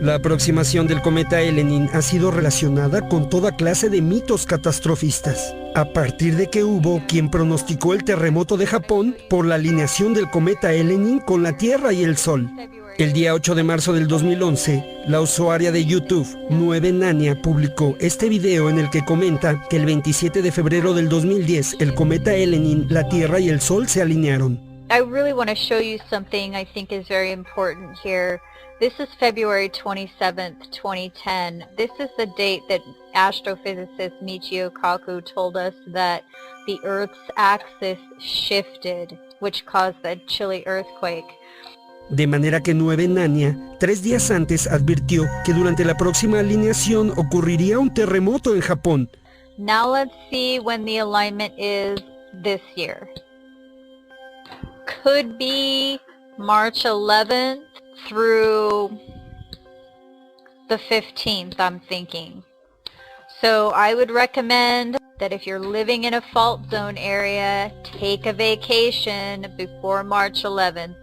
La aproximación del cometa Elenin ha sido relacionada con toda clase de mitos catastrofistas, a partir de que hubo quien pronosticó el terremoto de Japón por la alineación del cometa Elenin con la Tierra y el Sol. El día 8 de marzo del 2011, la usuaria de YouTube, 9Nania, publicó este video en el que comenta que el 27 de febrero del 2010, el cometa Elenin, la Tierra y el Sol se alinearon. I really want to show you something I think is very important here. This is February 27th, 2010. This is the date that astrophysicist Michio Kaku told us that the Earth's axis shifted, which caused the Chile earthquake. De manera que 9Nania, 3 días antes, advirtió que durante la próxima alineación ocurriría un terremoto en Japón. Now let's see when the alignment is this year. Could be March 11th through the 15th, I'm thinking. So I would recommend that if you're living in a fault zone area, take a vacation before March 11th.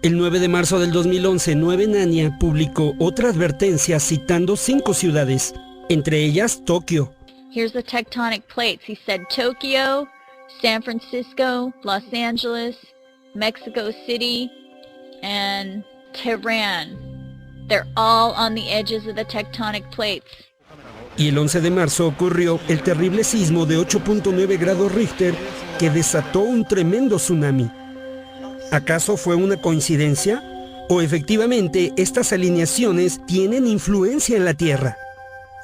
El 9 de marzo del 2011, 9Nania publicó otra advertencia citando 5 ciudades, entre ellas Tokio. Here's the tectonic plates. He said Tokyo, San Francisco, Los Angeles, Mexico City, and Tehran. They're all on the edges of the tectonic plates. Y el 11 de marzo ocurrió el terrible sismo de 8.9 grados Richter que desató un tremendo tsunami. ¿Acaso fue una coincidencia? ¿O efectivamente estas alineaciones tienen influencia en la Tierra?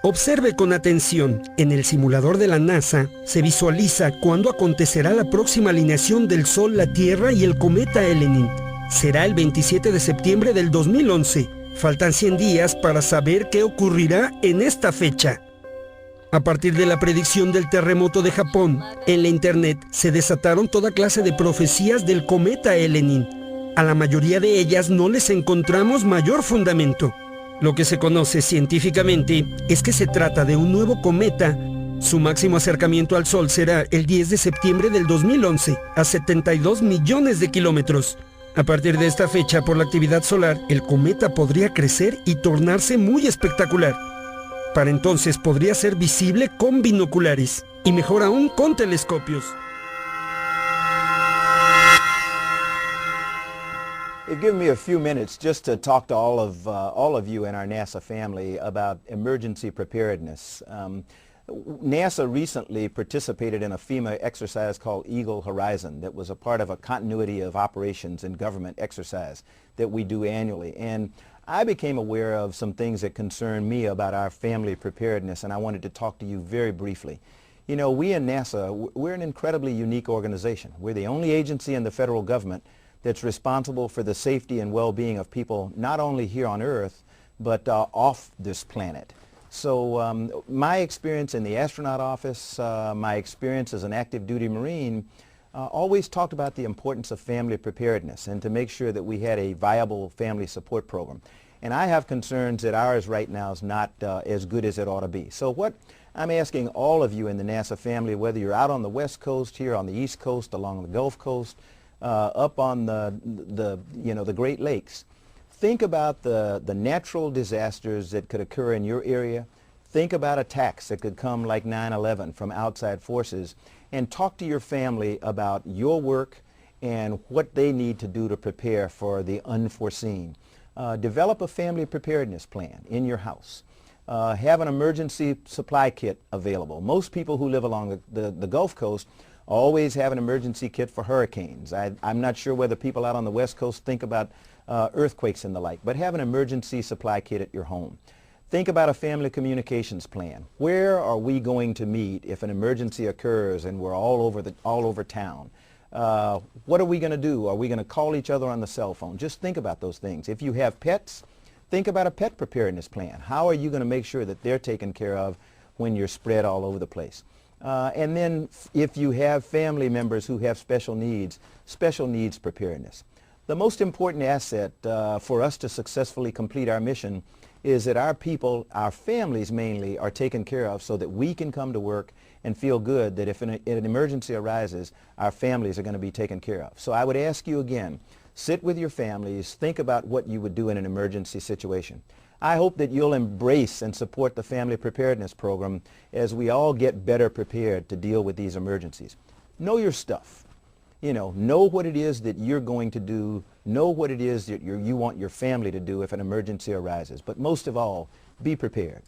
Observe con atención. En el simulador de la NASA se visualiza cuándo acontecerá la próxima alineación del Sol, la Tierra y el cometa Elenin. Será el 27 de septiembre del 2011. Faltan 100 días para saber qué ocurrirá en esta fecha. A partir de la predicción del terremoto de Japón, en la internet se desataron toda clase de profecías del cometa Elenin. A la mayoría de ellas no les encontramos mayor fundamento. Lo que se conoce científicamente es que se trata de un nuevo cometa. Su máximo acercamiento al Sol será el 10 de septiembre del 2011, a 72 millones de kilómetros. A partir de esta fecha, por la actividad solar, el cometa podría crecer y tornarse muy espectacular. Para entonces podría ser visible con binoculares y mejor aún con telescopios. You've given me a few minutes just to talk to all of you in our NASA family about emergency preparedness. NASA recently participated in a FEMA exercise called Eagle Horizon that was a part of a continuity of operations and government exercise that we do annually. And I became aware of some things that concern me about our family preparedness, and I wanted to talk to you very briefly. You know, we in NASA, we're an incredibly unique organization. We're the only agency in the federal government that's responsible for the safety and well-being of people not only here on Earth, but off this planet. So my experience in the astronaut office, my experience as an active duty Marine, always talked about the importance of family preparedness and to make sure that we had a viable family support program. And I have concerns that ours right now is not as good as it ought to be. So what I'm asking all of you in the NASA family, whether you're out on the West Coast, here on the East Coast, along the Gulf Coast, up on the Great Lakes, think about the natural disasters that could occur in your area. Think about attacks that could come like 9/11 from outside forces, and talk to your family about your work and what they need to do to prepare for the unforeseen. Develop a family preparedness plan in your house. Have an emergency supply kit available. Most people who live along the Gulf Coast always have an emergency kit for hurricanes. I'm not sure whether people out on the West Coast think about earthquakes and the like, but have an emergency supply kit at your home. Think about a family communications plan. Where are we going to meet if an emergency occurs and we're all over town? What are we going to do? Are we going to call each other on the cell phone? Just think about those things. If you have pets, think about a pet preparedness plan. How are you going to make sure that they're taken care of when you're spread all over the place? And then if you have family members who have special needs preparedness. The most important asset for us to successfully complete our mission is that our people, our families mainly, are taken care of so that we can come to work and feel good that if an emergency arises, our families are going to be taken care of. So I would ask you again, sit with your families, think about what you would do in an emergency situation. I hope that you'll embrace and support the Family Preparedness Program as we all get better prepared to deal with these emergencies. Know your stuff. Know what it is that you're going to do. Know what it is that you want your family to do if an emergency arises. But most of all, be prepared.